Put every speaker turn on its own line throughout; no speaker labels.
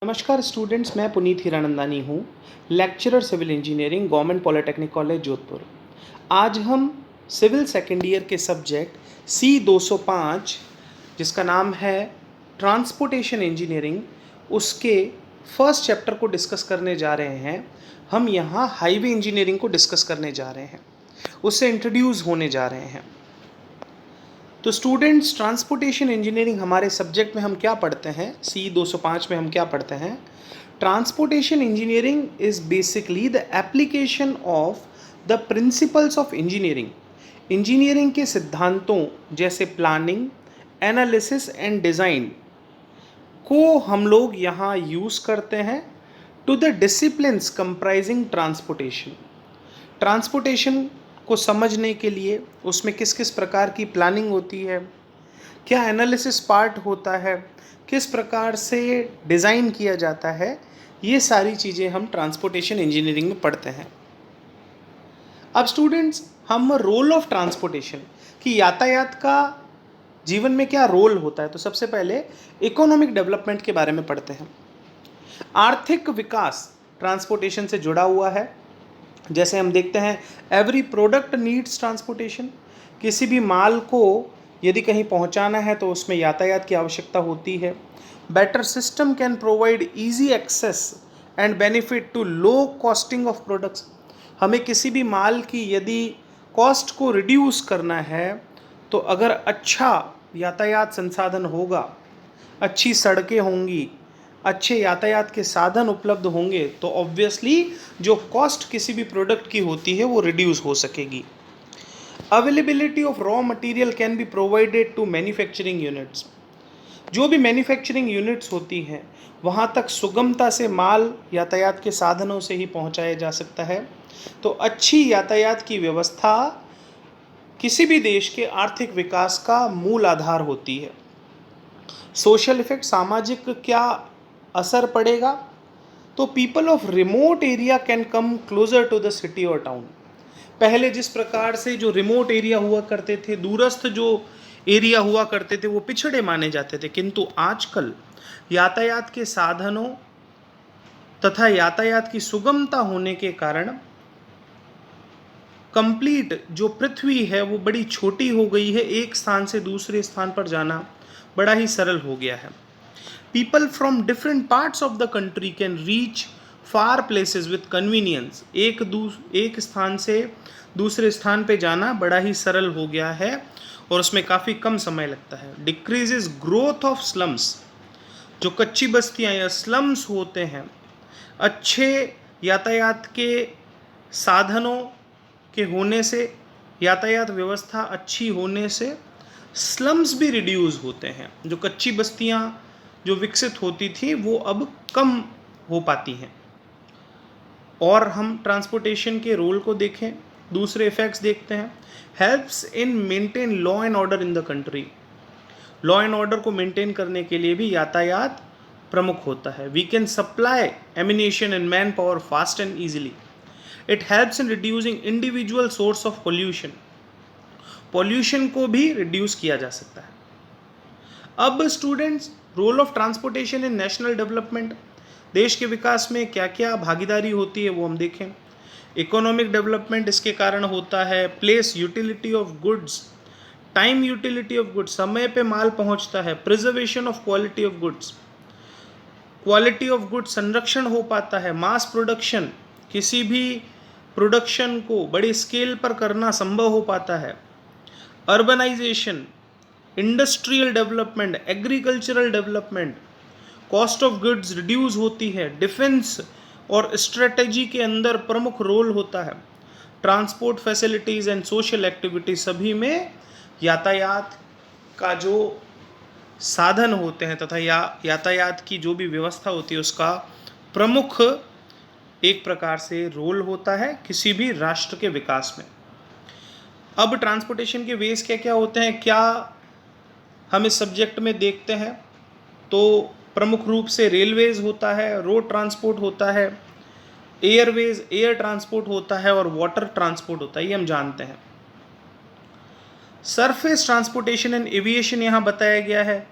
नमस्कार स्टूडेंट्स, मैं पुनीत हीरानंदानी हूँ, lecturer civil engineering government polytechnic college Jodhpur. आज हम सिविल सेकेंड ईयर के सब्जेक्ट C205 जिसका नाम है ट्रांसपोर्टेशन इंजीनियरिंग, उसके फर्स्ट चैप्टर को डिस्कस करने जा रहे हैं। हम यहाँ हाईवे इंजीनियरिंग को डिस्कस करने जा रहे हैं, उससे इंट्रोड्यूस होने जा रहे हैं। तो स्टूडेंट्स, ट्रांसपोर्टेशन इंजीनियरिंग हमारे सब्जेक्ट में हम क्या पढ़ते हैं, C205 में हम क्या पढ़ते हैं। Transportation engineering is basically the application of the principles of engineering. Engineering के सिद्धांतों जैसे प्लानिंग, एनालिसिस एंड डिज़ाइन को हम लोग यहाँ यूज़ करते हैं to the disciplines comprising transportation. Transportation को समझने के लिए उसमें किस किस प्रकार की प्लानिंग होती है, क्या एनालिसिस पार्ट होता है, किस प्रकार से डिज़ाइन किया जाता है, ये सारी चीज़ें हम ट्रांसपोर्टेशन इंजीनियरिंग में पढ़ते हैं। अब स्टूडेंट्स, हम रोल ऑफ ट्रांसपोर्टेशन कि यातायात का जीवन में क्या रोल होता है, तो सबसे पहले इकोनॉमिक डेवलपमेंट के बारे में पढ़ते हैं। आर्थिक विकास ट्रांसपोर्टेशन से जुड़ा हुआ है। जैसे हम देखते हैं, एवरी प्रोडक्ट नीड्स ट्रांसपोर्टेशन। किसी भी माल को यदि कहीं पहुंचाना है तो उसमें यातायात की आवश्यकता होती है। Better system can provide easy access and benefit to low costing of products. हमें किसी भी माल की यदि कॉस्ट को रिड्यूस करना है तो अगर अच्छा यातायात संसाधन होगा, अच्छी सड़कें होंगी, अच्छे यातायात के साधन उपलब्ध होंगे, तो ऑब्वियसली जो कॉस्ट किसी भी प्रोडक्ट की होती है वो रिड्यूस हो सकेगी। Availability of raw material can be provided to manufacturing units. जो भी मैन्युफैक्चरिंग यूनिट्स होती हैं वहाँ तक सुगमता से माल यातायात के साधनों से ही पहुँचाया जा सकता है। तो अच्छी यातायात की व्यवस्था किसी भी देश के आर्थिक विकास का मूल आधार होती है। सोशल इफेक्ट, सामाजिक क्या असर पड़ेगा, तो people of remote area can come closer to the city और टाउन। पहले जिस प्रकार से जो रिमोट एरिया हुआ करते थे, दूरस्थ जो एरिया हुआ करते थे, वो पिछड़े माने जाते थे, किंतु आजकल यातायात के साधनों तथा यातायात की सुगमता होने के कारण कंप्लीट जो पृथ्वी है वो बड़ी छोटी हो गई है। एक स्थान से दूसरे स्थान पर जाना बड़ा ही सरल हो गया है। People from different parts of the country can reach far places with convenience। एक स्थान से दूसरे स्थान पे जाना बड़ा ही सरल हो गया है और उसमें काफ़ी कम समय लगता है। Decreases growth of slums। जो कच्ची बस्तियाँ या स्लम्स होते हैं, अच्छे यातायात के साधनों के होने से, यातायात व्यवस्था अच्छी होने से स्लम्स भी रिड्यूस होते हैं। जो कच्ची बस्तियाँ जो विकसित होती थी वो अब कम हो पाती हैं। और हम ट्रांसपोर्टेशन के रोल को देखें, दूसरे इफेक्ट्स देखते हैं। Helps in maintain law and order in the country. Law and order को मेंटेन करने के लिए भी यातायात प्रमुख होता है। We can supply ammunition and man power fast and easily. It helps in reducing individual source of pollution. Pollution को भी रिड्यूस किया जा सकता है। अब students, role of transportation in national development, देश के विकास में क्या क्या भागीदारी होती है वो हम देखें। इकोनॉमिक डेवलपमेंट इसके कारण होता है। Place utility of goods, time utility of goods, समय पे माल पहुंचता है। Preservation of quality of goods, quality of goods संरक्षण हो पाता है। मास प्रोडक्शन, किसी भी प्रोडक्शन को बड़ी स्केल पर करना संभव हो पाता है। Urbanisation, industrial development, agricultural development, cost of goods reduce होती है। डिफेंस और स्ट्रेटजी के अंदर प्रमुख रोल होता है। Transport facilities and social activity, सभी में यातायात का जो साधन होते हैं तथा यातायात की जो भी व्यवस्था होती है उसका प्रमुख एक प्रकार से रोल होता है किसी भी राष्ट्र के विकास में। अब ट्रांसपोर्टेशन के वेज क्या क्या होते हैं, क्या हम इस सब्जेक्ट में देखते हैं, तो प्रमुख रूप से रेलवेज होता है, रोड ट्रांसपोर्ट होता है, एयरवेज एयर ट्रांसपोर्ट होता है और वाटर ट्रांसपोर्ट होता है, ये हम जानते हैं। सरफेस ट्रांसपोर्टेशन एंड एविएशन यहाँ बताया गया है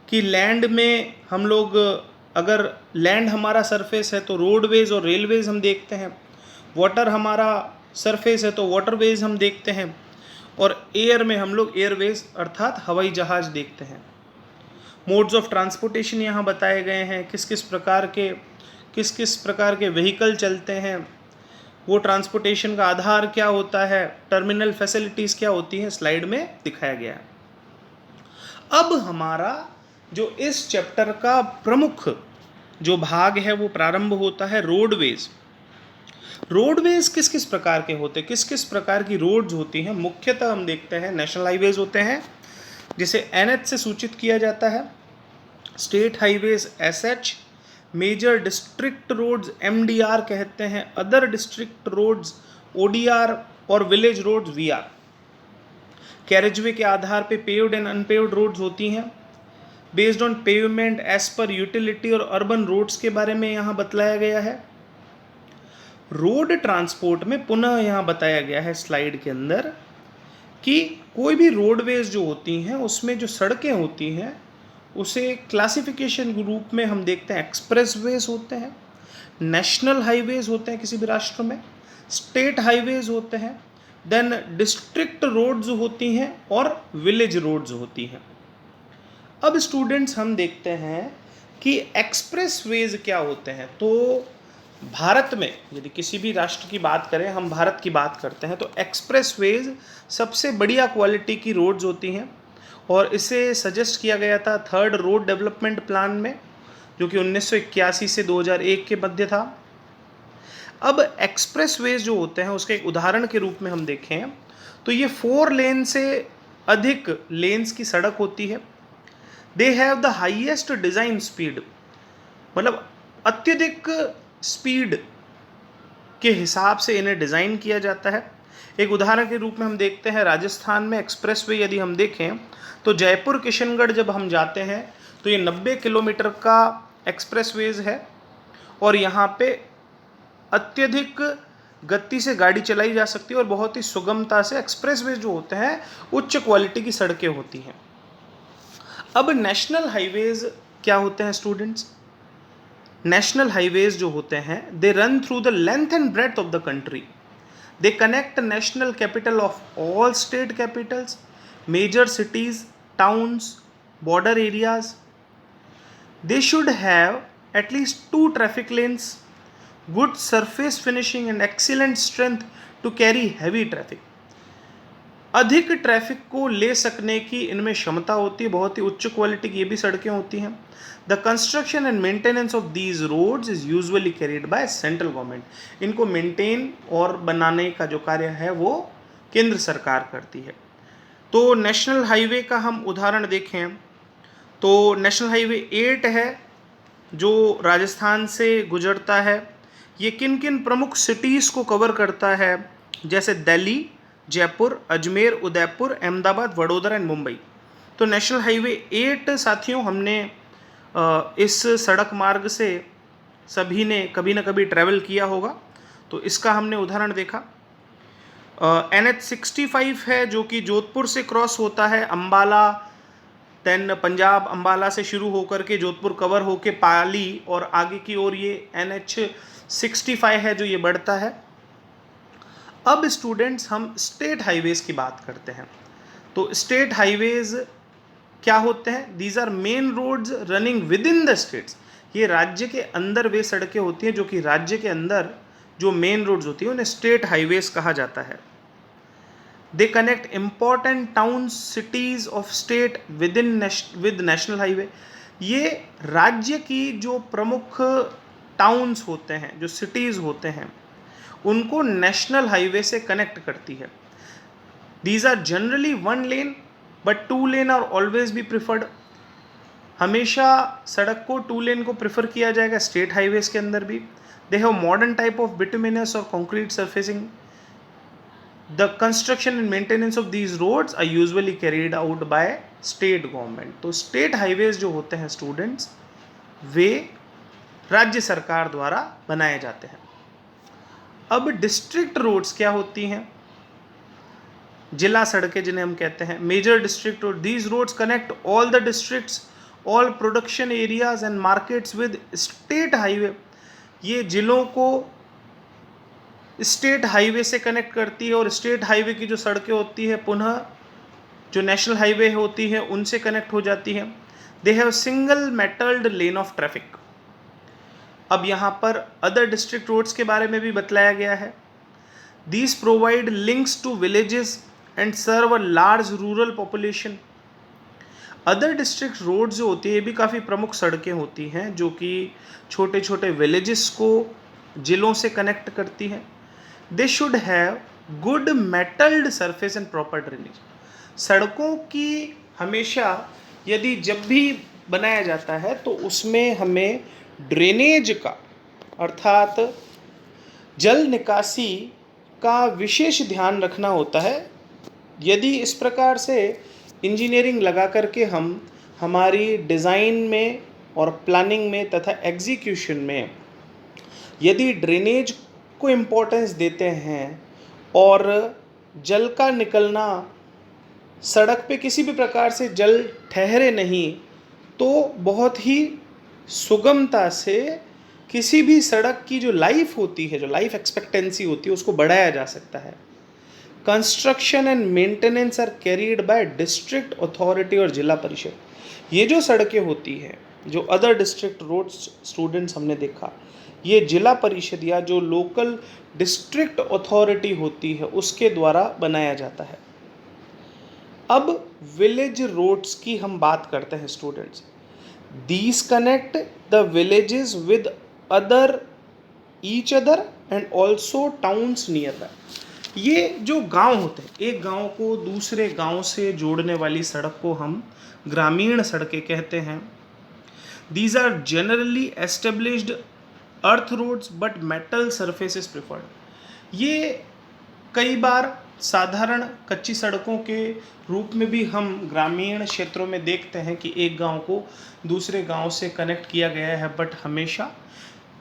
कि लैंड में हम लोग अगर लैंड हमारा सरफेस है तो रोडवेज और रेलवेज हम देखते हैं, वाटर हमारा सरफेस है तो वाटरवेज हम देखते हैं, और एयर में हम लोग एयरवेज अर्थात हवाई जहाज देखते हैं। मोड्स ऑफ ट्रांसपोर्टेशन यहाँ बताए गए हैं, किस किस प्रकार के व्हीकल चलते हैं, वो ट्रांसपोर्टेशन का आधार क्या होता है, टर्मिनल फैसिलिटीज़ क्या होती हैं, स्लाइड में दिखाया गया है। अब हमारा जो इस चैप्टर का प्रमुख जो भाग है वो प्रारंभ होता है रोडवेज। रोडवेज किस किस प्रकार के होते हैं, किस किस प्रकार की रोड्स होती हैं। मुख्यतः हम देखते हैं नेशनल हाईवेज होते हैं जिसे एनएच से सूचित किया जाता है, state highways SH, major district roads MDR कहते हैं, अदर डिस्ट्रिक्ट रोड्स ओडीआर और विलेज रोड्स वीआर। कैरेजवे के आधार पे पेव्ड एंड अनपेव्ड रोड्स होती हैं। Based on pavement as per utility और अर्बन रोड्स के बारे में यहाँ बतलाया गया है। रोड ट्रांसपोर्ट में पुनः यहाँ बताया गया है स्लाइड के अंदर कि कोई भी रोडवेज जो होती हैं उसमें जो सड़कें होती हैं उसे क्लासिफिकेशन रूप में हम देखते हैं एक्सप्रेसवेज होते हैं, नेशनल हाईवेज होते हैं किसी भी राष्ट्र में, स्टेट हाईवेज होते हैं, देन डिस्ट्रिक्ट रोड्स होती हैं और विलेज रोड्स होती हैं। अब स्टूडेंट्स हम देखते हैं कि एक्सप्रेसवेज क्या होते हैं। तो भारत में यदि किसी भी राष्ट्र की बात करें, हम भारत की बात करते हैं, तो एक्सप्रेसवेज सबसे बढ़िया क्वालिटी की रोड्स होती हैं और इसे सजेस्ट किया गया था थर्ड रोड डेवलपमेंट प्लान में, जो कि 1981 से 2001 के मध्य था। अब एक्सप्रेसवेज जो होते हैं उसके एक उदाहरण के रूप में हम देखें तो ये 4 लेन से अधिक लेन्स की सड़क होती है। They have the highest design speed, मतलब अत्यधिक स्पीड के हिसाब से इन्हें डिज़ाइन किया जाता है। एक उदाहरण के रूप में हम देखते हैं राजस्थान में एक्सप्रेसवे यदि हम देखें तो जयपुर किशनगढ़ जब हम जाते हैं तो ये 90 किलोमीटर का एक्सप्रेसवेज है और यहाँ पे अत्यधिक गति से गाड़ी चलाई जा सकती है और बहुत ही सुगमता से एक्सप्रेसवे जो होते हैं उच्च क्वालिटी की सड़कें होती हैं। अब नेशनल हाईवेज क्या होते हैं स्टूडेंट्स? नेशनल हाईवेज जो होते हैं they run through the length and breadth of the country. They connect national capital of all state capitals, major cities, towns, border areas. They should have at least 2 traffic lanes, good surface finishing and excellent strength to carry heavy traffic. अधिक traffic को ले सकने की इनमें क्षमता होती है, बहुत ही उच्च क्वालिटी की ये भी सड़कें होती हैं। The construction and maintenance of these roads is usually carried by central government. इनको मेंटेन और बनाने का जो कार्य है वो केंद्र सरकार करती है। तो नेशनल हाईवे का हम उदाहरण देखें तो नेशनल हाईवे 8 है जो राजस्थान से गुजरता है। ये किन किन प्रमुख सिटीज़ को कवर करता है, जैसे दिल्ली, जयपुर, अजमेर, उदयपुर, अहमदाबाद, वडोदरा एंड मुंबई। तो नेशनल हाईवे 8 साथियों, हमने इस सड़क मार्ग से सभी ने कभी ना कभी ट्रैवल किया होगा, तो इसका हमने उदाहरण देखा। NH 65 है जो कि जोधपुर से क्रॉस होता है, अम्बाला, देन पंजाब अम्बाला से शुरू होकर के जोधपुर कवर होके पाली और आगे की ओर ये NH 65 है जो ये बढ़ता है। अब स्टूडेंट्स हम स्टेट हाईवेज की बात करते हैं। तो स्टेट हाईवेज क्या होते हैं? These are main roads running within the states. ये राज्य के अंदर वे सड़कें होती हैं जो कि राज्य के अंदर जो मेन रोड्स होती हैं उन्हें स्टेट हाईवेज कहा जाता है। They connect important towns, cities of state with national highway. ये राज्य की जो प्रमुख टाउन्स होते हैं, जो सिटीज़ होते हैं, उनको नेशनल हाईवे से कनेक्ट करती है। These are generally 1 lane, but 2 lane are always be preferred. हमेशा सड़क को 2 लेन को प्रेफर किया जाएगा स्टेट हाईवेज के अंदर भी। They have modern type of bituminous or concrete surfacing. The construction and maintenance of these roads are usually carried out by state government. तो state highways जो होते हैं स्टूडेंट्स वे राज्य सरकार द्वारा बनाए जाते हैं। अब डिस्ट्रिक्ट रोड्स क्या होती हैं? जिला सड़कें जिन्हें हम कहते हैं, major district road. These roads connect all the districts all production areas and markets with state highway, ये जिलों को स्टेट हाईवे से कनेक्ट करती है और स्टेट हाईवे की जो सड़कें होती है पुनः जो नेशनल हाईवे होती है उनसे कनेक्ट हो जाती है। They have single metalled lane of traffic. अब यहाँ पर अदर डिस्ट्रिक्ट रोड्स के बारे में भी बतलाया गया है। These provide links to villages and serve a large rural population. Other district road जो होती है ये भी काफ़ी प्रमुख सड़कें होती हैं जो कि छोटे छोटे विलेजेस को जिलों से कनेक्ट करती हैं। दे should have good metalled surface and proper drainage. सड़कों की हमेशा यदि जब भी बनाया जाता है तो उसमें हमें ड्रेनेज का अर्थात जल निकासी का विशेष ध्यान रखना होता है। यदि इस प्रकार से इंजीनियरिंग लगा करके हम हमारी डिज़ाइन में और प्लानिंग में तथा एग्जीक्यूशन में यदि ड्रेनेज को इम्पोर्टेंस देते हैं और जल का निकलना, सड़क पे किसी भी प्रकार से जल ठहरे नहीं, तो बहुत ही सुगमता से किसी भी सड़क की जो लाइफ होती है, जो लाइफ एक्सपेक्टेंसी होती है, उसको बढ़ाया जा सकता है। Construction and maintenance are carried by district authority और जिला परिषद। ये जो सड़कें होती हैं, जो अदर डिस्ट्रिक्ट रोड्स स्टूडेंट्स हमने देखा, ये जिला परिषद या जो लोकल डिस्ट्रिक्ट अथॉरिटी होती है उसके द्वारा बनाया जाता है। अब विलेज रोड्स की हम बात करते हैं students. These connect the villages with other each other and also towns near by. ये जो गांव होते हैं, एक गांव को दूसरे गांव से जोड़ने वाली सड़क को हम ग्रामीण सड़कें कहते हैं। These are generally established earth roads but metal surfaces preferred. ये कई बार साधारण कच्ची सड़कों के रूप में भी हम ग्रामीण क्षेत्रों में देखते हैं कि एक गांव को दूसरे गांव से कनेक्ट किया गया है, बट हमेशा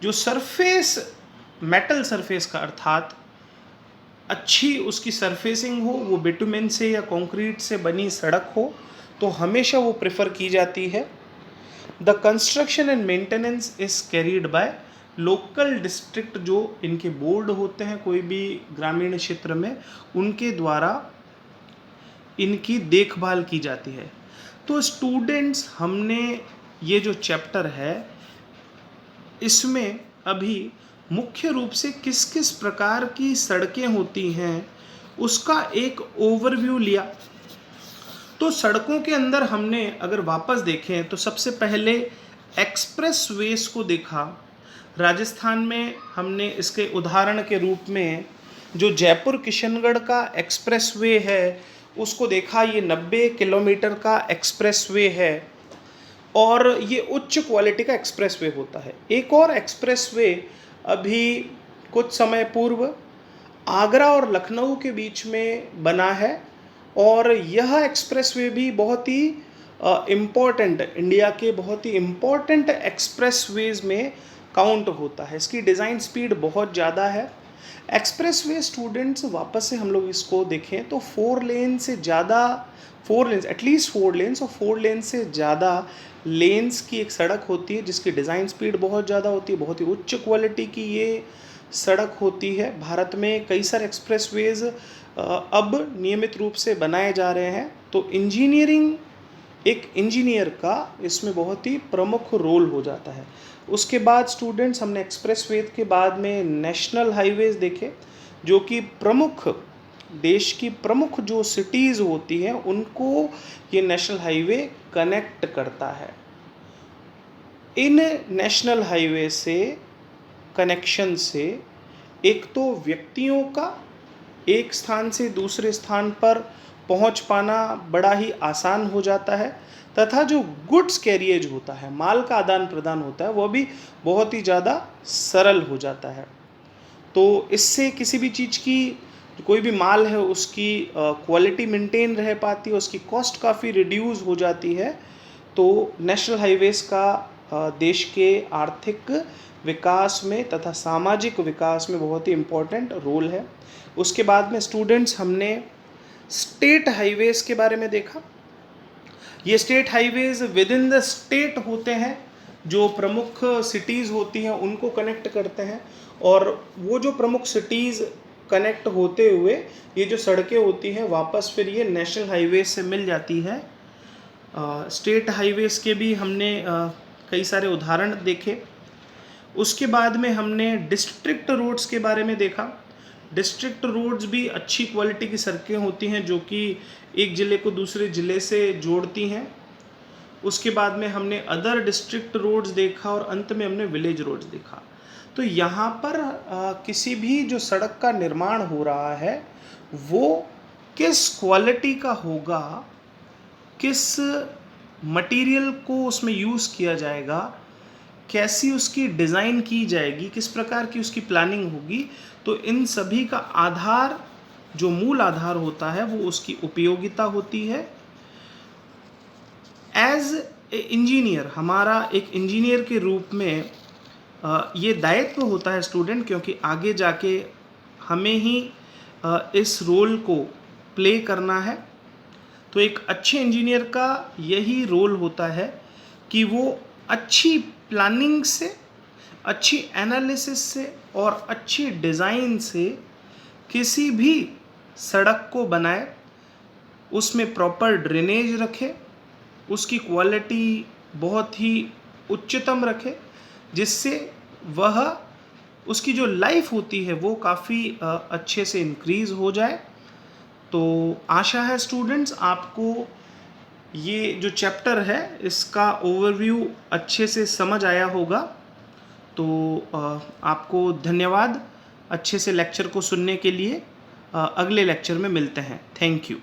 जो सरफेस मेटल सरफेस का अर्थात अच्छी उसकी सरफेसिंग हो, वो बिटुमेन से या कंक्रीट से बनी सड़क हो, तो हमेशा वो प्रेफर की जाती है। The construction and maintenance is carried by local district, जो इनके बोर्ड होते हैं कोई भी ग्रामीण क्षेत्र में, उनके द्वारा इनकी देखभाल की जाती है। तो स्टूडेंट्स, हमने ये जो चैप्टर है इसमें अभी मुख्य रूप से किस किस प्रकार की सड़कें होती हैं उसका एक ओवरव्यू लिया। तो सड़कों के अंदर हमने अगर वापस देखें तो सबसे पहले एक्सप्रेस वेज को देखा। राजस्थान में हमने इसके उदाहरण के रूप में जो जयपुर किशनगढ़ का एक्सप्रेस वे है उसको देखा। ये 90 किलोमीटर का एक्सप्रेस वे है और ये उच्च क्वालिटी का एक्सप्रेस वे होता है। एक और एक्सप्रेस वे अभी कुछ समय पूर्व आगरा और लखनऊ के बीच में बना है और यह एक्सप्रेसवे भी बहुत ही इम्पॉर्टेंट, इंडिया के बहुत ही इम्पॉर्टेंट एक्सप्रेसवेज में काउंट होता है। इसकी डिज़ाइन स्पीड बहुत ज़्यादा है। एक्सप्रेसवे स्टूडेंट्स, वापस से हम लोग इसको देखें तो 4 लेन से ज़्यादा, 4 लेन्स, एटलीस्ट 4 लेन्स और 4 लेन से ज़्यादा लेन्स की एक सड़क होती है जिसकी डिज़ाइन स्पीड बहुत ज़्यादा होती है। बहुत ही उच्च क्वालिटी की ये सड़क होती है। भारत में कई सारे एक्सप्रेसवेज अब नियमित रूप से बनाए जा रहे हैं। तो इंजीनियरिंग, एक इंजीनियर का इसमें बहुत ही प्रमुख रोल हो जाता है। उसके बाद स्टूडेंट्स, हमने एक्सप्रेसवे के बाद में नेशनल हाईवेज देखे जो कि प्रमुख, देश की प्रमुख जो सिटीज़ होती हैं उनको ये नेशनल हाईवे कनेक्ट करता है। इन नेशनल हाईवे से कनेक्शन से एक तो व्यक्तियों का एक स्थान से दूसरे स्थान पर पहुंच पाना बड़ा ही आसान हो जाता है तथा जो गुड्स कैरिएज होता है, माल का आदान प्रदान होता है, वह भी बहुत ही ज़्यादा सरल हो जाता है। तो इससे किसी भी चीज़ की, कोई भी माल है उसकी क्वालिटी मेंटेन रह पाती है, उसकी कॉस्ट काफ़ी रिड्यूस हो जाती है। तो नेशनल हाईवेज़ का देश के आर्थिक विकास में तथा सामाजिक विकास में बहुत ही इम्पोर्टेंट रोल है। उसके बाद में स्टूडेंट्स, हमने स्टेट हाईवेज़ के बारे में देखा। ये state highways with in the state होते हैं, जो प्रमुख सिटीज़ होती हैं उनको कनेक्ट करते हैं, और वो जो प्रमुख सिटीज़ कनेक्ट होते हुए ये जो सड़कें होती हैं वापस फिर ये नेशनल हाईवे से मिल जाती है। स्टेट हाईवेज़ के भी हमने कई सारे उदाहरण देखे। उसके बाद में हमने डिस्ट्रिक्ट रोड्स के बारे में देखा। डिस्ट्रिक्ट रोड्स भी अच्छी क्वालिटी की सड़कें होती हैं जो कि एक ज़िले को दूसरे ज़िले से जोड़ती हैं। उसके बाद में हमने अदर डिस्ट्रिक्ट रोड्स देखा और अंत में हमने विलेज रोड्स देखा। तो यहाँ पर किसी भी जो सड़क का निर्माण हो रहा है वो किस क्वालिटी का होगा, किस मटेरियल को उसमें यूज़ किया जाएगा, कैसी उसकी डिज़ाइन की जाएगी, किस प्रकार की उसकी प्लानिंग होगी, तो इन सभी का आधार, जो मूल आधार होता है वो उसकी उपयोगिता होती है। एज ए इंजीनियर, हमारा एक इंजीनियर के रूप में ये दायित्व होता है स्टूडेंट, क्योंकि आगे जाके हमें ही इस रोल को प्ले करना है। तो एक अच्छे इंजीनियर का यही रोल होता है कि वो अच्छी प्लानिंग से, अच्छी एनालिसिस से और अच्छी डिज़ाइन से किसी भी सड़क को बनाए, उसमें प्रॉपर ड्रेनेज रखे, उसकी क्वालिटी बहुत ही उच्चतम रखे, जिससे वह उसकी जो लाइफ होती है वो काफ़ी अच्छे से इंक्रीज़ हो जाए। तो आशा है स्टूडेंट्स आपको ये जो चैप्टर है इसका ओवरव्यू अच्छे से समझ आया होगा। तो आपको धन्यवाद अच्छे से लेक्चर को सुनने के लिए। अगले लेक्चर में मिलते हैं। Thank you.